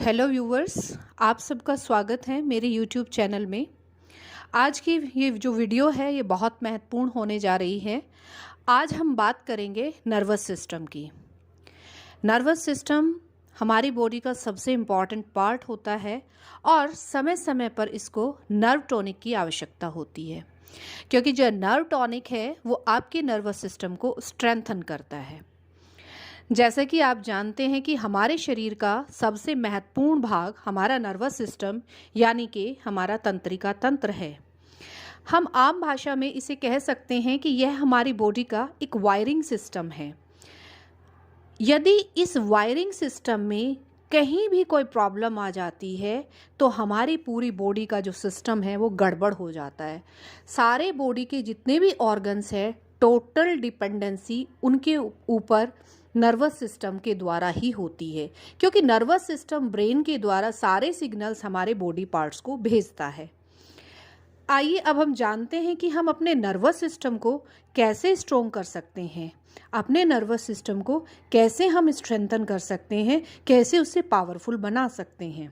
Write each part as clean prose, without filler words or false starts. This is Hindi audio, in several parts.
हेलो व्यूवर्स, आप सबका स्वागत है मेरे यूट्यूब चैनल में। आज की ये जो वीडियो है ये बहुत महत्वपूर्ण होने जा रही है। आज हम बात करेंगे नर्वस सिस्टम की। नर्वस सिस्टम हमारी बॉडी का सबसे इम्पॉर्टेंट पार्ट होता है और समय समय पर इसको नर्व टॉनिक की आवश्यकता होती है, क्योंकि जो नर्व टॉनिक है वो आपके नर्वस सिस्टम को स्ट्रेंथन करता है। जैसा कि आप जानते हैं कि हमारे शरीर का सबसे महत्वपूर्ण भाग हमारा नर्वस सिस्टम यानी कि हमारा तंत्रिका तंत्र है। हम आम भाषा में इसे कह सकते हैं कि यह हमारी बॉडी का एक वायरिंग सिस्टम है। यदि इस वायरिंग सिस्टम में कहीं भी कोई प्रॉब्लम आ जाती है तो हमारी पूरी बॉडी का जो सिस्टम है वो गड़बड़ हो जाता है। सारे बॉडी के जितने भी ऑर्गन्स हैं, टोटल डिपेंडेंसी उनके ऊपर नर्वस सिस्टम के द्वारा ही होती है, क्योंकि नर्वस सिस्टम ब्रेन के द्वारा सारे सिग्नल्स हमारे बॉडी पार्ट्स को भेजता है। आइए अब हम जानते हैं कि हम अपने नर्वस सिस्टम को कैसे स्ट्रोंग कर सकते हैं, अपने नर्वस सिस्टम को कैसे हम स्ट्रेंथन कर सकते हैं, कैसे उसे पावरफुल बना सकते हैं,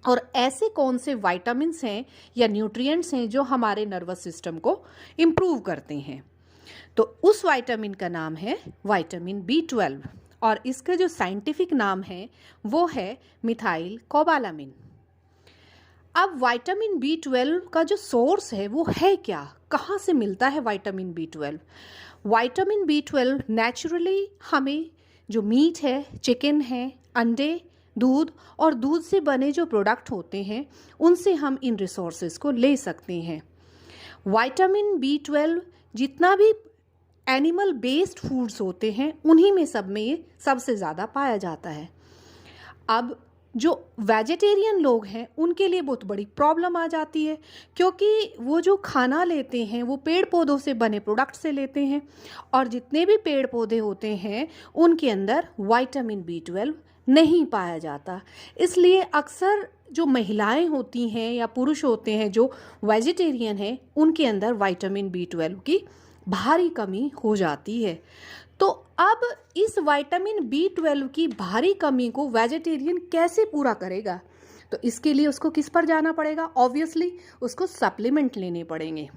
और ऐसे कौन से विटामिन्स हैं या न्यूट्रिएंट्स हैं जो हमारे नर्वस सिस्टम को इम्प्रूव करते हैं। तो उस विटामिन का नाम है विटामिन B12 और इसका जो साइंटिफिक नाम है वो है मिथाइल कोबालामिन। अब विटामिन B12 का जो सोर्स है वो है क्या, कहाँ से मिलता है vitamin B12? Vitamin B12 naturally हमें जो मीट है, चिकन है, अंडे, दूध और दूध से बने जो प्रोडक्ट होते हैं उनसे हम इन रिसोर्सेज को ले सकते हैं। विटामिन B12 जितना भी एनिमल बेस्ड फूड्स होते हैं उन्हीं में सब में ये सबसे ज़्यादा पाया जाता है। अब जो वेजिटेरियन लोग हैं उनके लिए बहुत बड़ी प्रॉब्लम आ जाती है, क्योंकि वो जो खाना लेते हैं वो पेड़ पौधों से बने प्रोडक्ट से लेते हैं और जितने भी पेड़ पौधे होते हैं उनके अंदर विटामिन B12 नहीं पाया जाता। इसलिए अक्सर जो महिलाएं होती हैं या पुरुष होते हैं जो वेजिटेरियन हैं उनके अंदर विटामिन B12 की भारी कमी हो जाती है। तो अब इस विटामिन B12 की भारी कमी को वेजिटेरियन कैसे पूरा करेगा? तो इसके लिए उसको किस पर जाना पड़ेगा? ऑब्वियसली उसको सप्लीमेंट लेने पड़ेंगे।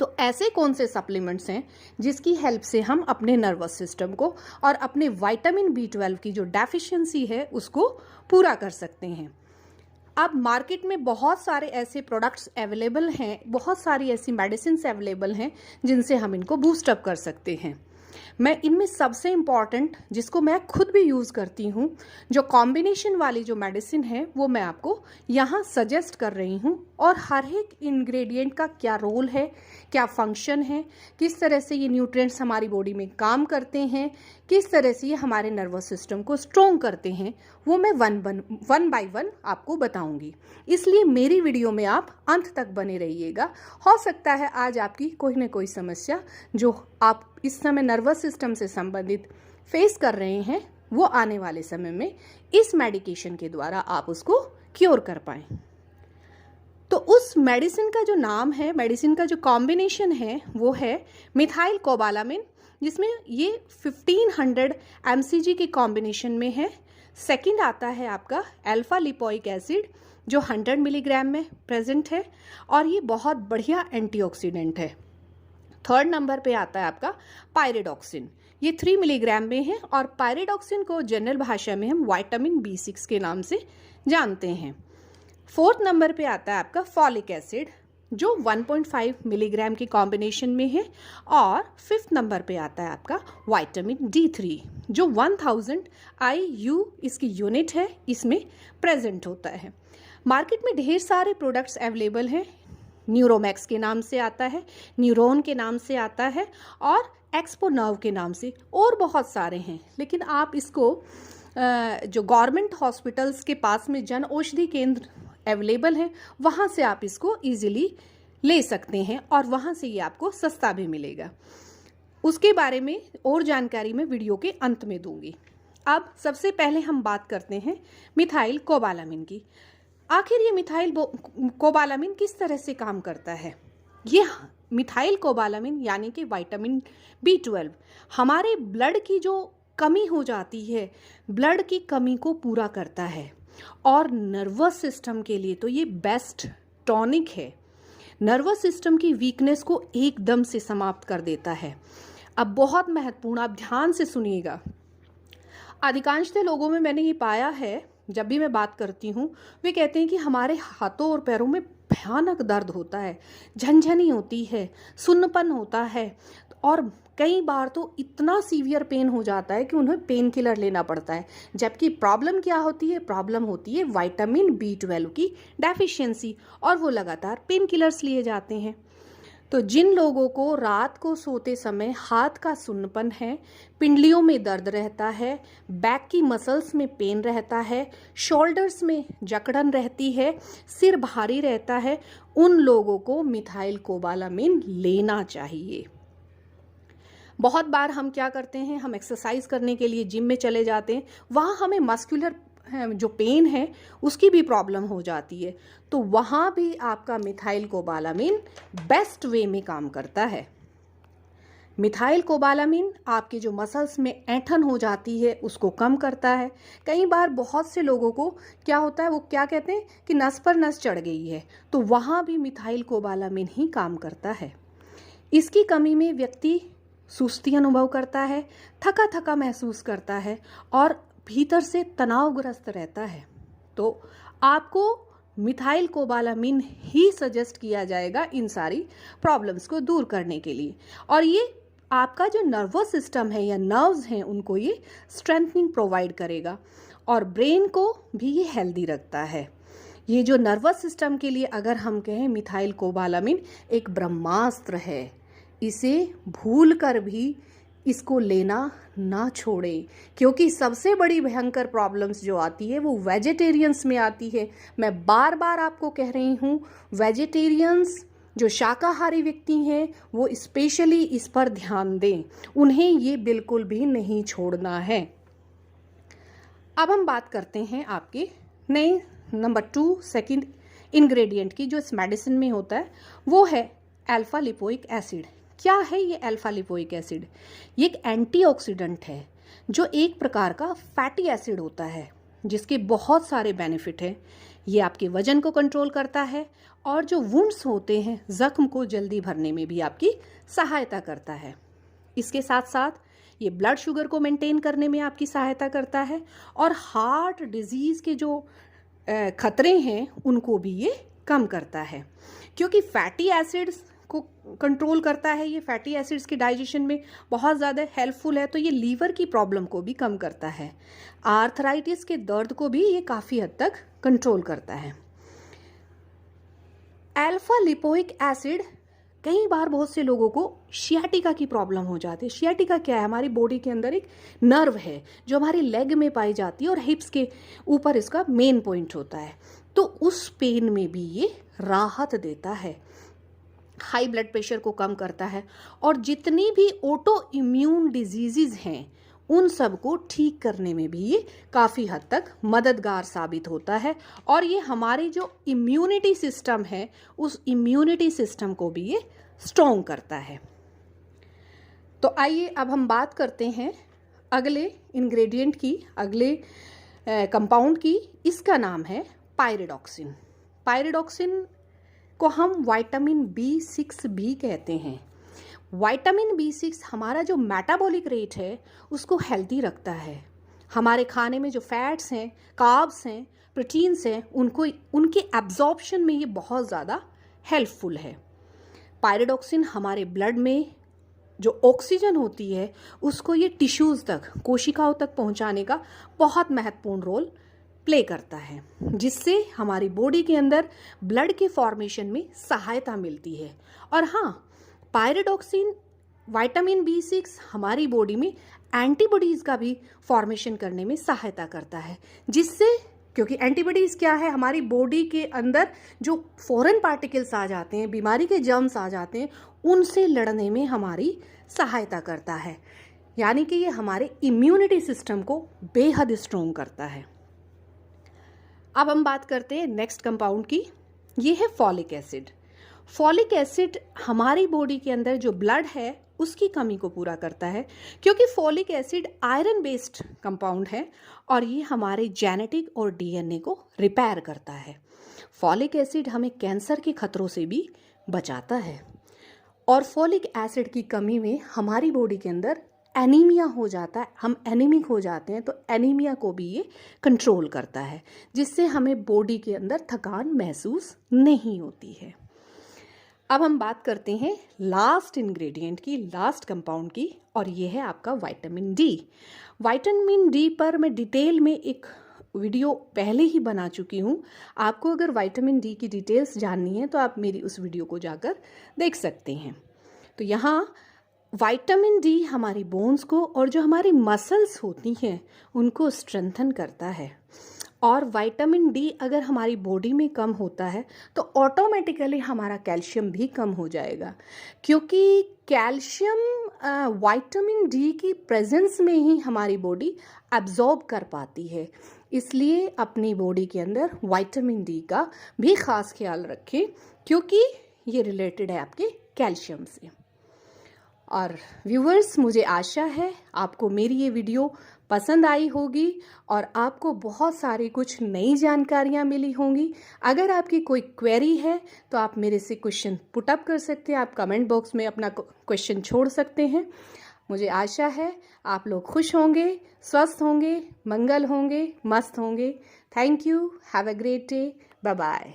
तो ऐसे कौन से सप्लीमेंट्स हैं जिसकी हेल्प से हम अपने नर्वस सिस्टम को और अपने विटामिन B12 की जो डेफिशिएंसी है उसको पूरा कर सकते हैं? अब मार्केट में बहुत सारे ऐसे प्रोडक्ट्स अवेलेबल हैं, बहुत सारी ऐसी मेडिसिन्स अवेलेबल हैं जिनसे हम इनको बूस्ट अप कर सकते हैं। मैं इनमें सबसे इम्पॉर्टेंट जिसको मैं खुद भी यूज़ करती हूँ, जो कॉम्बिनेशन वाली जो मेडिसिन है वो मैं आपको यहाँ सजेस्ट कर रही हूँ, और हर एक इंग्रेडिएंट का क्या रोल है, क्या फंक्शन है, किस तरह से ये न्यूट्रिएंट्स हमारी बॉडी में काम करते हैं, किस तरह से ये हमारे नर्वस सिस्टम को स्ट्रॉन्ग करते हैं, वो मैं वन बाय वन आपको बताऊंगी। इसलिए मेरी वीडियो में आप अंत तक बने रहिएगा। हो सकता है आज आपकी कोई ना कोई समस्या जो आप इस समय नर्वस सिस्टम से संबंधित फेस कर रहे हैं वो आने वाले समय में इस मेडिकेशन के द्वारा आप उसको क्योर कर पाएं। तो उस मेडिसिन का जो नाम है, मेडिसिन का जो कॉम्बिनेशन है वो है मिथाइल कोबालामिन, जिसमें ये 1500 mcg के कॉम्बिनेशन में है। सेकंड आता है आपका अल्फा लिपोइक एसिड जो 100 मिलीग्राम में प्रेजेंट है और ये बहुत बढ़िया एंटीऑक्सीडेंट है। थर्ड नंबर पे आता है आपका पायरिडॉक्सिन, ये 3 मिलीग्राम में है और पायरिडॉक्सिन को जनरल भाषा में हम विटामिन B6 के नाम से जानते हैं। फोर्थ नंबर पे आता है आपका फॉलिक एसिड जो 1.5 मिलीग्राम के कॉम्बिनेशन में है, और फिफ्थ नंबर पे आता है आपका विटामिन D3 जो 1000 IU इसकी यूनिट है, इसमें प्रेजेंट होता है। मार्केट में ढेर सारे प्रोडक्ट्स अवेलेबल हैं। न्यूरोमैक्स के नाम से आता है, न्यूरोन के नाम से आता है और एक्सपो नर्व के नाम से, और बहुत सारे हैं। लेकिन आप इसको जो गवर्नमेंट हॉस्पिटल्स के पास में जन औषधि केंद्र अवेलेबल हैं वहाँ से आप इसको इजीली ले सकते हैं और वहाँ से ये आपको सस्ता भी मिलेगा। उसके बारे में और जानकारी मैं वीडियो के अंत में दूंगी। अब सबसे पहले हम बात करते हैं मिथाइल कोबालामिन की। आखिर ये मिथाइल कोबालामिन किस तरह से काम करता है? ये मिथाइल कोबालामिन यानी कि विटामिन B12 हमारे ब्लड की जो कमी हो जाती है, ब्लड की कमी को पूरा करता है। और नर्वस सिस्टम के लिए तो ये बेस्ट टॉनिक है। नर्वस सिस्टम की वीकनेस को एकदम से समाप्त कर देता है। अब बहुत महत्वपूर्ण, आप ध्यान से सुनिएगा। अधिकांशतः लोगों में मैंने ये पाया है, जब भी मैं बात करती हूँ, वे कहते हैं कि हमारे हाथों और पैरों में भयानक दर्द होता है, झनझनी होती है, सुन्नपन होता है, और कई बार तो इतना सीवियर पेन हो जाता है कि उन्हें पेन किलर लेना पड़ता है। जबकि प्रॉब्लम क्या होती है? प्रॉब्लम होती है विटामिन B12 की डेफिशिएंसी, और वो लगातार पेन किलर्स लिए जाते हैं। तो जिन लोगों को रात को सोते समय हाथ का सुन्नपन है, पिंडलियों में दर्द रहता है, बैक की मसल्स में पेन रहता है, शोल्डर्स में जकड़न रहती है, सिर भारी रहता है, उन लोगों को मिथाइल कोबालामिन लेना चाहिए। बहुत बार हम क्या करते हैं, हम एक्सरसाइज करने के लिए जिम में चले जाते हैं, वहाँ हमें मस्कुलर जो पेन है उसकी भी प्रॉब्लम हो जाती है, तो वहाँ भी आपका मिथाइल कोबालामिन बेस्ट वे में काम करता है। मिथाइल कोबालामिन आपके जो मसल्स में ऐंठन हो जाती है उसको कम करता है। कई बार बहुत से लोगों को क्या होता है, वो क्या कहते हैं कि नस पर नस चढ़ गई है, तो वहाँ भी मिथाइल कोबालामिन ही काम करता है। इसकी कमी में व्यक्ति सुस्ती अनुभव करता है, थका थका महसूस करता है और भीतर से तनावग्रस्त रहता है। तो आपको मिथाइल कोबालामिन ही सजेस्ट किया जाएगा इन सारी प्रॉब्लम्स को दूर करने के लिए। और ये आपका जो नर्वस सिस्टम है या नर्व्स हैं उनको ये स्ट्रेंथनिंग प्रोवाइड करेगा, और ब्रेन को भी ये हेल्दी रखता है। ये जो नर्वस सिस्टम के लिए अगर हम कहें, मिथाइल कोबालामिन एक ब्रह्मास्त्र है। इसे भूल कर भी इसको लेना ना छोड़े, क्योंकि सबसे बड़ी भयंकर प्रॉब्लम्स जो आती है वो वेजिटेरियंस में आती है। मैं बार बार आपको कह रही हूँ, वेजिटेरियंस जो शाकाहारी व्यक्ति हैं वो स्पेशली इस पर ध्यान दें, उन्हें ये बिल्कुल भी नहीं छोड़ना है। अब हम बात करते हैं आपके नए नंबर 2 सेकंड इंग्रेडिएंट की, जो इस मेडिसिन में होता है, वो है अल्फा लिपोइक एसिड। क्या है ये अल्फा लिपोइक एसिड? ये एक एंटीऑक्सीडेंट है, जो एक प्रकार का फैटी एसिड होता है, जिसके बहुत सारे बेनिफिट हैं। ये आपके वजन को कंट्रोल करता है, और जो वुंड्स होते हैं, जख्म को जल्दी भरने में भी आपकी सहायता करता है। इसके साथ साथ ये ब्लड शुगर को मेंटेन करने में आपकी सहायता करता है, और हार्ट डिजीज़ के जो खतरे हैं उनको भी ये कम करता है, क्योंकि फैटी एसिड्स को कंट्रोल करता है। ये फैटी एसिड्स के डाइजेशन में बहुत ज़्यादा हेल्पफुल है, तो ये लीवर की प्रॉब्लम को भी कम करता है। आर्थराइटिस के दर्द को भी ये काफ़ी हद तक कंट्रोल करता है। अल्फा लिपोइक एसिड, कई बार बहुत से लोगों को शियाटिका की प्रॉब्लम हो जाती है। शियाटिका क्या है? हमारी बॉडी के अंदर एक नर्व है जो हमारी लेग में पाई जाती है, और हिप्स के ऊपर इसका मेन पॉइंट होता है। तो उस पेन में भी ये राहत देता है, हाई ब्लड प्रेशर को कम करता है, और जितनी भी ऑटो इम्यून डिजीज़ हैं उन सब को ठीक करने में भी ये काफ़ी हद तक मददगार साबित होता है। और ये हमारी जो इम्यूनिटी सिस्टम है, उस इम्यूनिटी सिस्टम को भी ये स्ट्रॉन्ग करता है। तो आइए अब हम बात करते हैं अगले इंग्रेडिएंट की, अगले कंपाउंड की। इसका नाम है पायरिडॉक्सिन। पायरिडॉक्सिन को हम विटामिन B6 भी कहते हैं। विटामिन B6 हमारा जो मेटाबॉलिक रेट है उसको हेल्दी रखता है। हमारे खाने में जो फैट्स हैं, कार्ब्स हैं, प्रोटीन्स हैं, उनको उनके एब्जॉर्प्शन में ये बहुत ज़्यादा हेल्पफुल है। पायरिडॉक्सिन हमारे ब्लड में जो ऑक्सीजन होती है उसको ये टिश्यूज़ तक, कोशिकाओं तक पहुंचाने का बहुत महत्वपूर्ण रोल प्ले करता है, जिससे हमारी बॉडी के अंदर ब्लड के फॉर्मेशन में सहायता मिलती है। और हाँ, पायरिडॉक्सिन, विटामिन B6 हमारी बॉडी में एंटीबॉडीज़ का भी फॉर्मेशन करने में सहायता करता है, जिससे, क्योंकि एंटीबॉडीज़ क्या है, हमारी बॉडी के अंदर जो फॉरेन पार्टिकल्स आ जाते हैं, बीमारी के जर्म्स आ जाते हैं, उनसे लड़ने में हमारी सहायता करता है। यानी कि ये हमारे इम्यूनिटी सिस्टम को बेहद स्ट्रॉन्ग करता है। अब हम बात करते हैं नेक्स्ट कंपाउंड की। ये है फॉलिक एसिड। फॉलिक एसिड हमारी बॉडी के अंदर जो ब्लड है उसकी कमी को पूरा करता है, क्योंकि folic acid iron based compound है और ये हमारे जेनेटिक और डीएनए को रिपेयर करता है। फॉलिक एसिड हमें कैंसर के खतरों से भी बचाता है और फॉलिक एसिड की कमी में हमारी बॉडी के अंदर एनीमिया हो जाता है, हम एनीमिक हो जाते हैं, तो एनीमिया को भी ये कंट्रोल करता है, जिससे हमें बॉडी के अंदर थकान महसूस नहीं होती है। अब हम बात करते हैं लास्ट इंग्रेडिएंट की, लास्ट कंपाउंड की, और ये है आपका विटामिन डी। विटामिन डी पर मैं डिटेल में एक वीडियो पहले ही बना चुकी हूँ। आपको अगर विटामिन डी की डिटेल्स जाननी है तो आप मेरी उस वीडियो को जाकर देख सकते हैं। तो यहाँ विटामिन डी हमारी बोन्स को और जो हमारी मसल्स होती हैं उनको स्ट्रेंथन करता है, और विटामिन डी अगर हमारी बॉडी में कम होता है तो ऑटोमेटिकली हमारा कैल्शियम भी कम हो जाएगा, क्योंकि कैल्शियम विटामिन डी की प्रेजेंस में ही हमारी बॉडी एब्जॉर्ब कर पाती है। इसलिए अपनी बॉडी के अंदर विटामिन डी का भी ख़ास ख्याल रखें, क्योंकि ये रिलेटेड है आपके कैल्शियम से। और व्यूवर्स, मुझे आशा है आपको मेरी ये वीडियो पसंद आई होगी और आपको बहुत सारी कुछ नई जानकारियाँ मिली होंगी। अगर आपकी कोई क्वेरी है तो आप मेरे से क्वेश्चन पुट अप कर सकते हैं, आप कमेंट बॉक्स में अपना क्वेश्चन छोड़ सकते हैं। मुझे आशा है आप लोग खुश होंगे, स्वस्थ होंगे, मंगल होंगे, मस्त होंगे। Thank you, have a great day, bye bye.